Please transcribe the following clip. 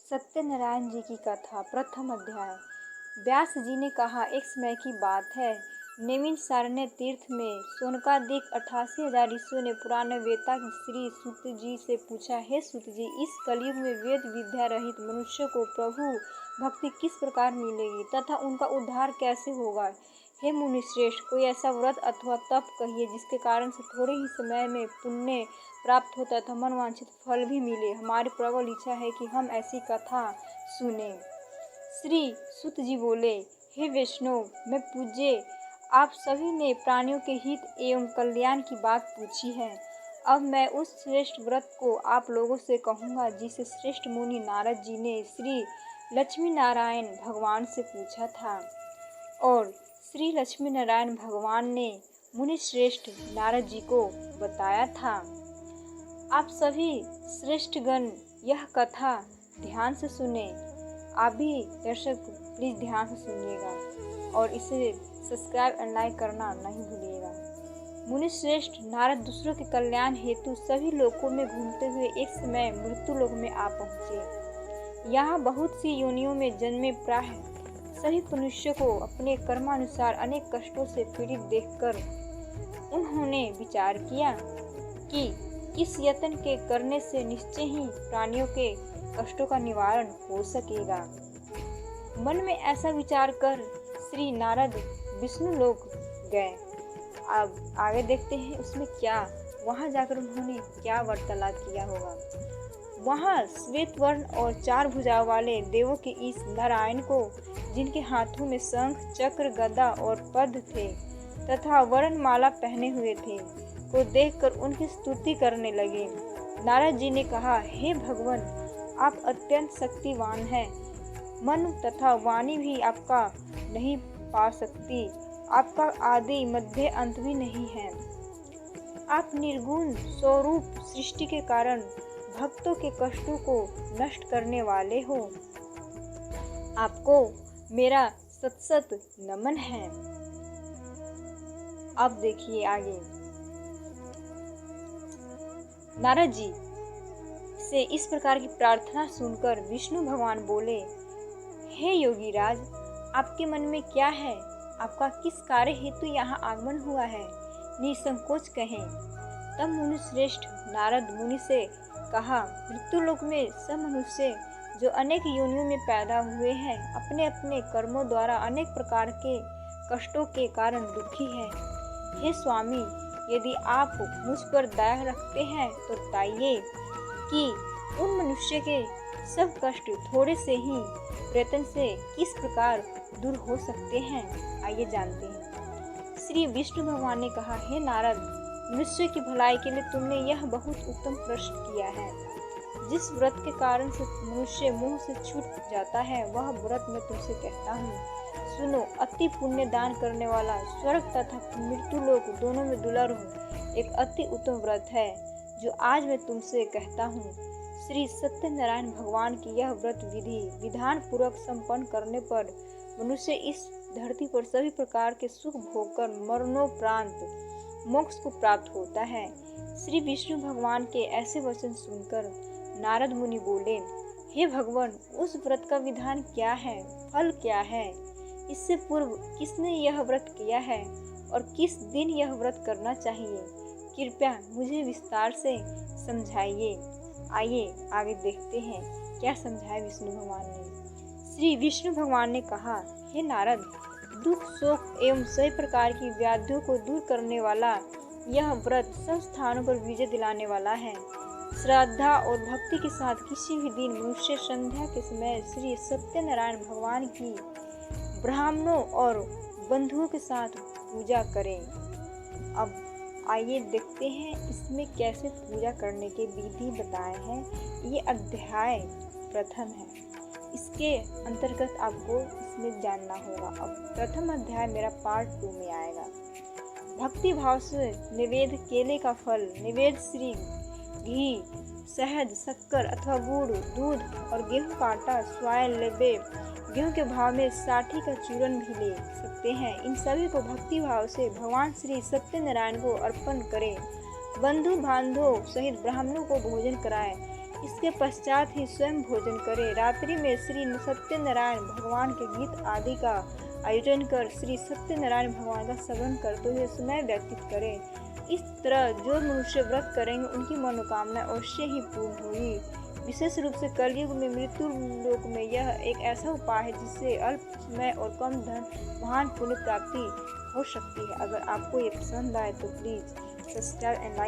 सत्यनारायण जी की कथा प्रथम अध्याय। व्यास जी ने कहा, एक समय की बात है, नैमिषारण्य तीर्थ में शौनकादिक 88,000 ऋषियों ने पुराण वेता श्री सूत जी से पूछा, हे सूत जी, इस कलयुग में वेद विद्या रहित मनुष्य को प्रभु भक्ति किस प्रकार मिलेगी तथा उनका उद्धार कैसे होगा। हे मुनिश्रेष्ठ, कोई ऐसा व्रत अथवा तप कहिए जिसके कारण से थोड़े ही समय में पुण्य प्राप्त हो तथा मनवांछित फल भी मिले। हमारी प्रबल इच्छा है कि हम ऐसी कथा सुने। श्री सूत जी बोले, हे वैष्णव, मैं पूज्य, आप सभी ने प्राणियों के हित एवं कल्याण की बात पूछी है। अब मैं उस श्रेष्ठ व्रत को आप लोगों से कहूँगा जिसे श्रेष्ठ मुनि नारद जी ने श्री लक्ष्मी नारायण भगवान से पूछा था और श्री लक्ष्मी नारायण भगवान ने मुनि श्रेष्ठ नारद जी को बताया था। आप सभी श्रेष्ठगण यह कथा ध्यान से सुने। आप भी दर्शक प्लीज ध्यान से सुनिएगा और इसे सब्सक्राइब और लाइक करना नहीं भूलिएगा। मुनि श्रेष्ठ नारद दूसरों के कल्याण हेतु सभी लोकों में घूमते हुए एक समय मृत्यु लोक में आ पहुँचे। यहाँ बहुत सी योनियों में जन्मे प्राह सभी मनुष्यों को अपने कर्मानुसार अनेक कष्टों से पीड़ित देखकर उन्होंने विचार किया कि किस यत्न के करने से निश्चय ही प्राणियों के कष्टों का निवारण हो सकेगा। मन में ऐसा विचार कर श्री नारद विष्णु लोक गए। अब आगे देखते हैं उसमें क्या, वहां जाकर उन्होंने क्या वार्तालाप किया होगा। वहां श्वेत वर्ण और 4 भुजाओं वाले देवों के इस नारायण को, जिनके हाथों में शंख चक्र गदा और पद्म थे तथा वर्णमाला पहने हुए थे, को देखकर उनकी स्तुति करने लगे। नारद जी ने कहा, हे भगवान, आप अत्यंत शक्तिवान हैं। मन तथा वाणी भी आपका नहीं पा सकती। आपका आदि मध्य अंत भी नहीं है। आप निर्गुण स्वरूप सृष्टि के कारण भक्तों के कष्टों को नष्ट करने वाले हो। आपको मेरा सत सत नमन है। अब देखिए आगे। नारद जी से इस प्रकार की प्रार्थना सुनकर विष्णु भगवान बोले, हे योगी राज, आपके मन में क्या है? आपका किस कार्य हेतु यहाँ आगमन हुआ है? निसंकोच कहें। तब मुनि श्रेष्ठ नारद मुनि से कहा, मृत्यु लोक में सब मनुष्य जो अनेक योनियों में पैदा हुए हैं, अपने अपने कर्मों द्वारा अनेक प्रकार के कष्टों के कारण दुखी है। हे स्वामी, यदि आप मुझ पर दया रखते हैं तो बताइए कि उन मनुष्य के सब कष्ट थोड़े से ही प्रयत्न से किस प्रकार दूर हो सकते हैं। आइए जानते हैं। श्री विष्णु भगवान ने कहा, हे नारद, मनुष्य की भलाई के लिए तुमने यह बहुत उत्तम प्रश्न किया है। जिस व्रत के कारण से मनुष्य मुंह से छूट जाता है, वह व्रत मैं तुमसे कहता हूँ। सुनो, अति पुण्य दान करने वाला स्वर्ग तथा मृत्यु लोक दोनों में दुर्लभ एक अति उत्तम व्रत है जो आज मैं तुमसे कहता हूँ। श्री सत्यनारायण भगवान की यह व्रत विधि विधान पूर्वक संपन्न करने पर मनुष्य इस धरती पर सभी प्रकार के सुख भोगकर मरणोपरांत मोक्ष को प्राप्त होता है। श्री विष्णु भगवान के ऐसे वचन सुनकर नारद मुनि बोले, हे भगवान, उस व्रत का विधान क्या है, फल क्या है? इससे पूर्व किसने यह व्रत किया है और किस दिन यह व्रत करना चाहिए? कृपया मुझे विस्तार से समझाइए। आइए आगे देखते हैं क्या समझाया विष्णु भगवान ने। श्री विष्णु भगवान ने कहा, हे नारद, दुख शोक एवं सभी प्रकार की व्याधियों को दूर करने वाला यह व्रत सब स्थानों पर विजय दिलाने वाला है। श्रद्धा और भक्ति के साथ किसी भी दिन मनुष्य संध्या के समय श्री सत्यनारायण भगवान की ब्राह्मणों और बंधुओं के साथ पूजा करें। अब आइए देखते हैं इसमें कैसे पूजा करने के विधि बताए हैं। ये अध्याय प्रथम है, इसके अंतर्गत आपको इसमें जानना होगा। अब प्रथम अध्याय मेरा पार्ट 2 में आएगा। भक्ति भाव से निवेद केले का फल, निवेद श्री घी, शहद, शक्कर अथवा गुड़, दूध और गेहूं का आटा, स्वाय लेबे, गेहूं के भाव में साठी का चूरन भी ले सकते हैं। इन सभी को भक्ति भाव से भगवान श्री सत्यनारायण को अर्पण करें। बंधु बांधवों सहित ब्राह्मणों को भोजन कराएं। इसके पश्चात ही स्वयं भोजन करें। रात्रि में श्री सत्यनारायण भगवान के गीत आदि का आयोजन कर श्री सत्यनारायण भगवान का श्रवण करते हुए समय व्यतीत करें। इस तरह जो मनुष्य व्रत करेंगे उनकी मनोकामना अवश्य ही पूर्ण होगी। विशेष रूप से कलयुग में मृत्यु लोक में यह एक ऐसा उपाय है जिससे अल्प समय और कम धन महान पुण्य प्राप्ति हो सकती है। अगर आपको ये पसंद आए तो प्लीज़ सब्सक्राइब एंड लाइक